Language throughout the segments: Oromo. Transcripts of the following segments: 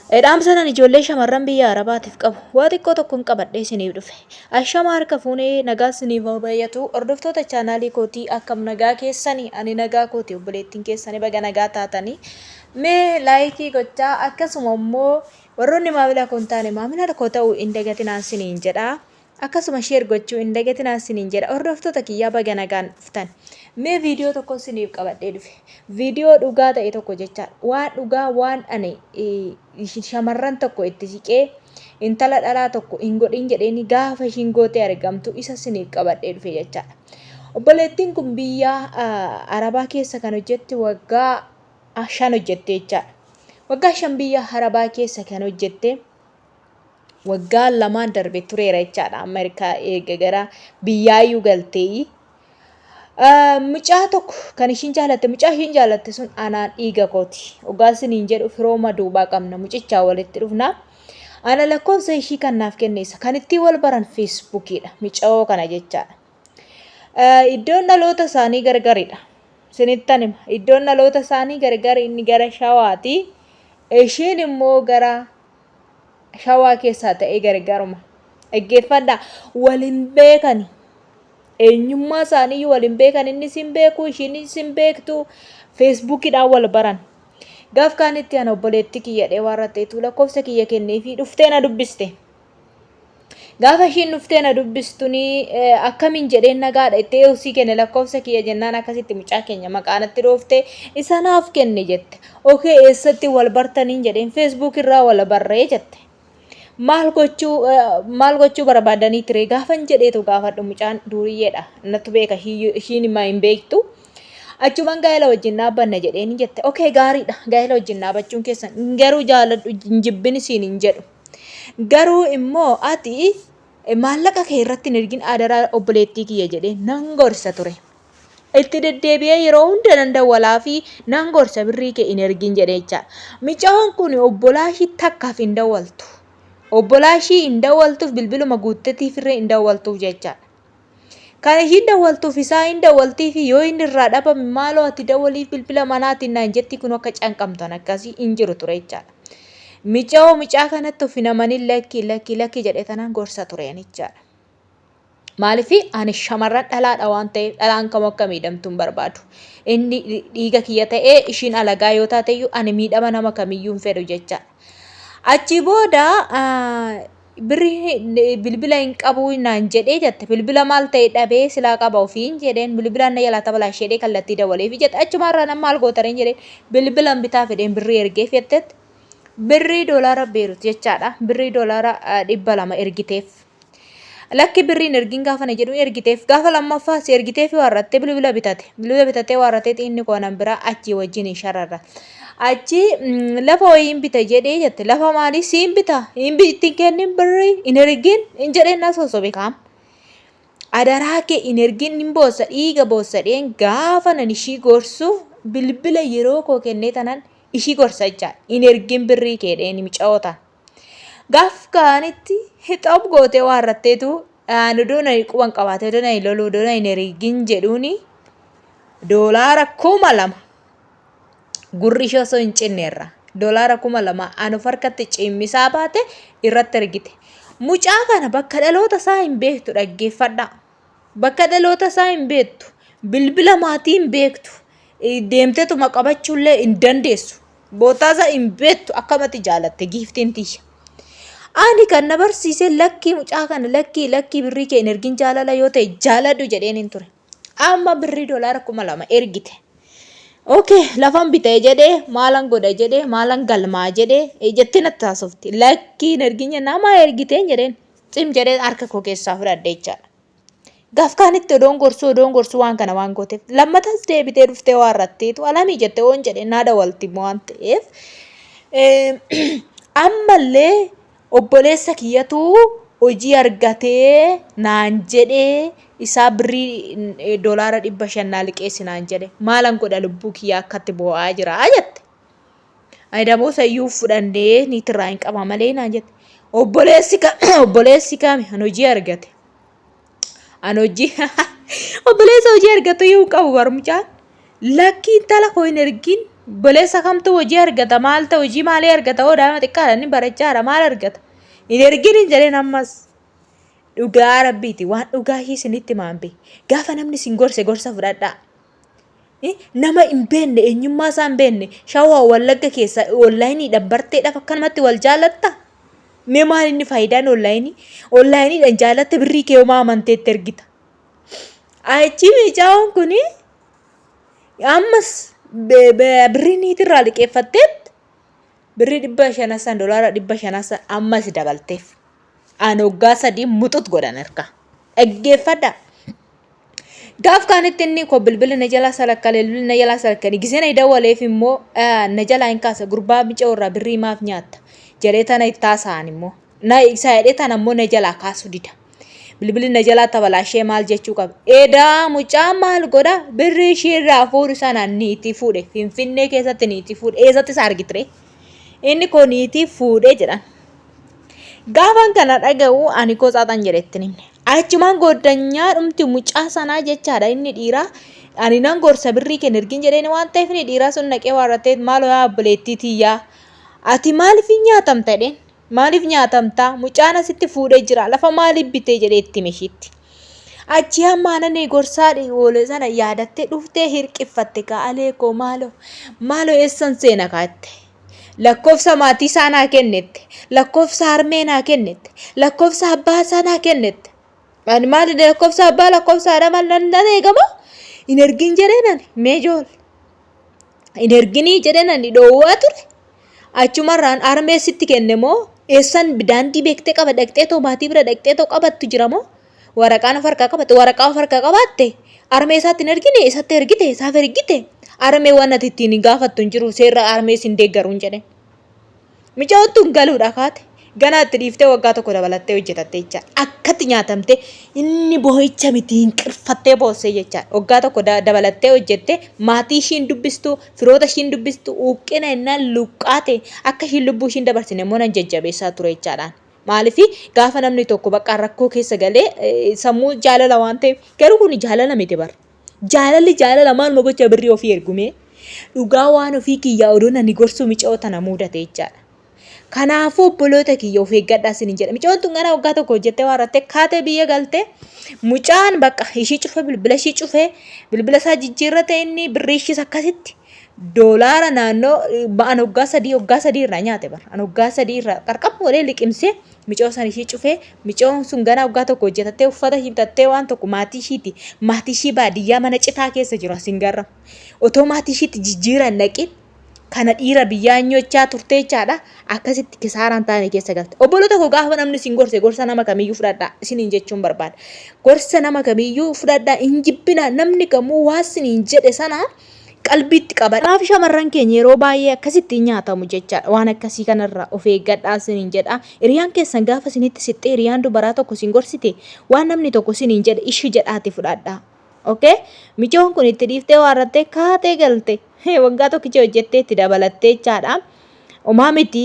Edam sana ijoollee shamarran biyya arabaatiif qabu. Waa xiqqoo tokkoon qabadhee isiniif dhufe. Ashama harka fuunee nagaa isiniif baay'atu. Hordoftoota chaanaalii kootii akkam nagaa keessanii ani nagaa kooti obboleettiin keessanii baga nagaa taatanii. Mee laayikii gochaa akkasuma immoo warroonni maamila kun taane maamila koo ta'uu hin dagatinaa isiniin jedha. Akkasuma sheer gochuu hin dagatinaa isiniin jedha. Hordoftoota kiyyaa baga nagaan dhuftan. Mee viidiyoo tokko isiniif qabadhee dhufe. Viidiyoo dhugaa ta'e tokko jechaadha. Waan dhugaa waan ani shamarran tokko itti siqee intala dhalaa tokko hin godhin jedheeni gaafa ishiin gootee argamtu isa isiniif qabadhee dhufe jechaadha. Obboleettiin kun biyya arabaa keessa kan hojjette waggaa 5 hojjette jechaadha. Waggaa 5 biyya arabaa keessa kan hojjette waggaa 2 darbe tureera jechaadha. Ameerikaa eega gara biyyaayyuu galtee. Mucaa tokko kan ishiin jaalatte mucaa ishiin jaalatte sun anaan dhiiga kooti. Ogaasiniin jedhu firooma duubaa qabna mucichaa walitti dhufna. Ana lakkoofsa ishii kan naaf kenneessa kan ittiin wal baran feesbuukiidha mucaa kana jechaadha. Iddoon dhaloota isaanii gargaridha. Sinittan hima iddoon dhaloota isaanii gargar inni gara shawaati. Ishiin immoo gara shawaa keessaa ta'ee gargaruma. Dhaggeeffadhaa waliin beekani. Eenyummaa isaanii waliin beekan inni sin beeku ishiin sin beektu feesbuukidhaan wal baran. Gaaf kaanitti ana obboleetti kiyya dhee warratteetu lakkoofsa kiyya kenneefi dhuftee na dubbiste. Gaafa ishiin dhuftee na dubbistuni akkamiin jedheen nagaadha itti usii kenne lakkoofsa kiyya jennaan akkasitti mucaa keenya maqaanatti dhooftee isa naaf kenne jette. Okay eessatti wal bartaniin jedheen feesbuuk irraa wal barree jette. Maal gochuu barbaadanii ture gaafan jedheetu gaafadhu mucaan duuriyyeedha natti beeka ishiin immoo hin beektu achumaan gaa'ela wajjin dhaabbanna jedheeni jette okay gaariidha gaa'ela wajjin dhaabbachuun keessan garuu jaaladhu hin jibbin isiin hin jedhu garuu immoo ati maallaqa kee irratti hin ergin adaraa obboleettii kiyya jedhee nan gorsa ture itti deddeebi'ee yeroo hunda nan dawwalaa fi nan gorsa birrii kee hin ergin jedhee jechaadha mucaan kun obbolaa ishii takkaaf hin dawwaltu. Obbolaa ishii hin dawwaltuuf bilbiluma guutteetiif irree hin dawwaltuuf jechaadha. Kan ishii dawwaltuuf isaa hin dawwaltiif yoo inni irraa dhabame maaloo ati dawwaliif bilbila manaatiin naan jetti kun akka canqamtan akkasii hin jiru ture jechaadha. Mucaa kanatti of hinamanii lakki jedhee tanaan gorsa tureen jechaadha. Maaliif ani shamarran dhalaadha waan ta'eef dhalaan kam akka miidhamtu hin barbaadu. Inni dhiiga kiyya ta'ee ishiin alagaa yoo taateyyuu ani miidhama nama kamiyyuu hin fedhu jechaadha. Achi booda bilbila hin qabu naan jedhee jette bilbila maal ta'e dhabee silaa qaba ofiin jedheen bilbila na yaalaa tabalaa ishee kallattii dabalee jette achumarraa nama maal gootareen jedheen bilbilan bitaa fedheen birrii ergee fettetti birrii doolaara beerut jechaadha birrii doolaara 200 ergiteef. Lakki birriin ergin gaafa na jedhu ergiteef gaafa lammaffaa si ergiteef warrattee bilbila bitatee warrattee inni koonan biraa achi wajjin shararra. Achi lafa wayiin bita jedhee jette lafa maalii siin bita hin bitin kennin birrii hin ergin hin jedheen na sosobe kaam. Adaraa kee hin ergin hin boossa dhiiga boossadheen gaafa nan ishii gorsu bilbila yeroo koo kennee tanan ishii gorsa jechaadha hin ergin birrii keedheen micoota. Gaaf kaanitti hixoob gootee warratteetu doona quban qabaatee doona loluu doona hin ergin jedhuuni doolaara 2,000 gurri ishee osoo hin cinneerra doolaara 2,000 anu farkatti cimmisaa baate irratti ergite. Mucaa kana bakka dhaloota isaa hin beektu dhaggeeffadhaa. Bakka dhaloota isaa hin beektu bilbila maatii hin beektu deemteetuma qabachuullee hin dandeessu. Bootaa isaa hin beektu akkamatti jaalatte giiftiin tiyya. Ani kan na barsiise lakkii mucaa kana lakkii birrii kee hin ergin jaalala yoo ta'e jaaladhu jedheen hin ture. Amma birrii doolaara 2,000 ergite. Okay lafan bitee jedhee maalan godhe jedhee maalan galmaa jedhee jettee natti haasofti lakkii hin ergin nama ergiteen jedheen cim jedhee harka koo keessaa fudhadhe jechaadha. Gaaf kaanitti odoon gorsu waan kana waan gooteef lammatas deebitee dhuftee warratteetu alamii jettee oon jedhee naada walti waan ta'eef ammallee obboleessa kiyyatu hojii argatee naan jedhee isaa birrii doolaara 500 liqeessi naan jedhe maalan godha lubbuu kiyyaa akkatti bo'aa jira jette. Aydamoo sayyuu fudhannee niitirraa hin qaba malee naan jette. Obboleessi kaami an hojii argate. An hojii obboleessa hojii argate yoo qabu barmucaan lakki intala koo hin ergin Boleessa kamtu hojii argata maal ta'u hojii maalii argata odaa xiqqaadha inni barachaadha maal argata hin ergin hin jedheen ammas dhugaa rabbiiti waan dhugaa isinitti maambe gaafa namni sin gorse gorsa fudhadhaa nama hin beekne eenyummaa isaa hin beekne shawaa wallagga keessa onlaayiniidhaan barteedhaaf akkanumatti wal jaalatta mee maal inni faayidaan onlaayiniidhaan jaalatte birrii kee homaa amanteetti ergita achi miicaawwan kuni ammas birrii niitirraa liqeeffatteet birrii $500 $500 ammas dabalteef an waggaa 3 muxut godhan harka dhaggeeffadha gaaf kaanitti inni ko bilbila na jala salakkalee bilbila na jala salakkanii gisee na dawwaleef immoo na jala hin kaasa gurbaa mica warra birrii maaf nyaatta jedhee tana ittaasaan immoo na isa hidhee tana immoo na jala kaasu dida bilbilli na jala tabalaashee maal jechuu qaba eedaa mucaa maal godha birrii isheerraa fuudhu sana niitii fuudhe finfinnee keessatti niitii fuudhe eessatti isa argitire inni ko niitii fuudhe jedhan gaafan kana dhaga'u ani ko xaaxan jedhetti nimne achumaan goddanyaa dhumti mucaa sanaa jechaadha inni dhiiraa ani nan gorsa birrii kenn ergin jedheen waan ta'eef inni dhiiraa sun naqee waarratee maaloo yaa obboleettii tiyyaa ati maaliif nyaatamta jedheen maaliif nyaatamta mucaan asitti fuudhee jira lafa maaliif bitee jedheetti mishitti achi hammaananii gorsaa dhiiwolee sana yaadattee dhuftee hirqiffatte ka'alee koo maaloo eessan seena kaatte lakkoofsa maatii saanaa kennette lakkoofsa harmee naa kennette lakkoofsa abbaa saanaa kennette ani maali lakkoofsa abbaa lakkoofsa haadha maal nan eegama hin ergin jedheenan meejool hin erginii jedheenan dhoowwaa ture achumarraan harmee sitti kenne moo eessan daandii beektee qaba dhaqxee too maatii bira dhaqxee too qabattu jira moo waraqaan farkaa qabatte waraqaa farkaa qabaatte harmee isaatti hin ergine isatti ergite isaaf ergite harmee waan ati ittiin gaafattu hin jiru seerra harmee sin deeggaruun jedhe micaa'ottu hin galuudha kaate ganaatti dhiiftee waggaa tokko dabalattee hojjetatte jecha akkatti nyaatamte inni boo'icha miti hin qirfattee boossee jecha waggaa tokko dabalattee hojjette maatii ishiin dubbistu firoota ishiin dubbistu uqqina innaan luqqaate akka ishiin lubbuu ishiin dabarsine immoo nan jajjabeessaa ture jechaadhaan maaliif gaafa namni tokko bakka rakkoo keessa galee sammuu jaalala waan ta'eef garuu kun jaalala miti bar jaalala maaluma gocha birrii ofii ergume dhugaa waan ofii kiyyaa odoon ani gorsuu micoota na mudate jechaadha kanaafuu obboloota kiyya of eeggadhaa isiniin jedha micoon tun gana waggaa tokko hojjettee waarrattee kaatee biyya galte mucaan bakka ishii cufee bilbila ishii cufee bilbila isaa jijjiirrate inni birrii ishiis akkasitti doolaara naannoo ba'an waggaa 3 irraa nyaate bara an waggaa 3 irraa qarqaba walee liqimsee micoo san ishii cufee micoon sun gana waggaa tokko hojjetattee uffata hibtattee waan tokko maatii ishii baadiyyaa mana citaa keessa jiru asin garra otoo maatii ishiitti jijjiiran naqin kana dhiira biyyaa nyochaa turtee jechaadha akkasitti kisaaraan taane keessa galte obboloota koo gaafa namni sin gorse gorsa nama kamiyyuu fudhadhaa isiniin jechuun barbaada gorsa nama kamiyyuu fudhadhaa hin jibbina namni kamuu waa isiniin jedhe sana qalbiitti qaba kanaaf shamarran keenya yeroo baay'ee akkasitti nyaatamu jechaadha waan akkasii kanarraa of eeggadhaa isiniin jedha hiriyaan keessan gaafa isinitti sixxee hiriyaan dubaraa tokko sin gorsite waan namni tokko isiniin jedhe ishii jedhaati fudhadhaa okay micoon kun itti dhiiftee waarrattee kaatee galte waggaa tokkicha hojjettee itti dabalattee jechaadha omaa miti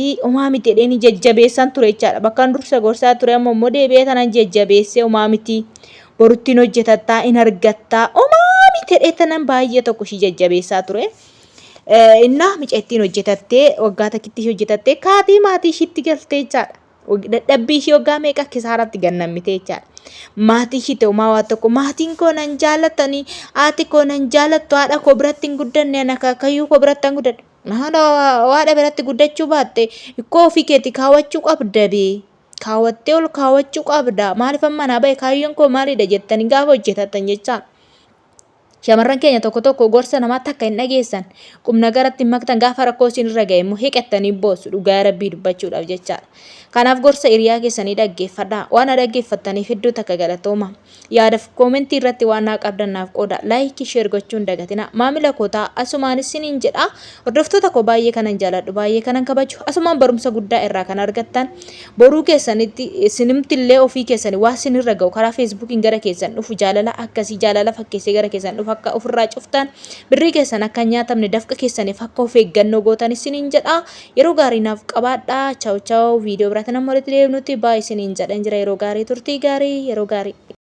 jedheen jajjabeessan ture jechaadha bakkaan dursa gorsaa ture ammoo deebi'ee tanan jajjabeessee omaa miti boruttiin hojjetattaa in argattaa omaa miti dheetanan baay'ee tokko ishii jajjabeessaa ture innaa miceettiin hojjetattee waggaa takkitti hojjetattee kaatii maatii ishiitti galtee jechaadha dadhabbii ishii waggaa meeqa kisaaratti gannammite jechaadha maatii ishii omaa waa tokko maatiin koo nan jaalatanii haati koo nan jaalattu haadha koo biratti hin guddanne ana kaakayyuu koo biratti hin guddanne haadha biratti guddachuu baatte ikkoo ofii keetti kaawwachuu qabda bee kaawwattee ol kaawwachuu qabda maaliif amma naa bahe kaayyoon koo maalidha jettanii gaafa hojjetatan jechaadha shamarran keenya tokko gorsa namaatti akka hin dhageessan qubna garatti maktan gaafa rakkoo isin irra ga'e immoo hiqattanii boossu dhugaa rabbii dubbachuudhaaf jechaadha kanaaf gorsa hiriyaa keessanii dhaggeeffadhaa waan dhaggeeffattaniif hedduu takka galatooma yaadaaf koomentii irratti waan naa qabdannaaf qooda laayikii sheer gochuun dagatina maamila kootaa asumaan isiniin jedha hordoftoota koo baay'ee kanan jaaladhu baay'ee kanan kabaju asumaan barumsa guddaa irraa kan argattan boruu keessanitti isinimtillee ofii keessanii waa isin irra ga'u karaa feesbuukiin gara keessan dhufu jaalala akkasii jaalala fakkeessee gara keessan dhufu akka ofirraa cuftan birrii keessan akka nyaatamne dafqa keessaniif akka of eeggannoo gootan isiniin jedha yeroo gaarii naaf qabaadhaa chaaw chaaw viidiyoo biraatiin amma walitti deebinutti baay'ee isiniin jedhan jira yeroo gaarii turtii gaarii yeroo gaarii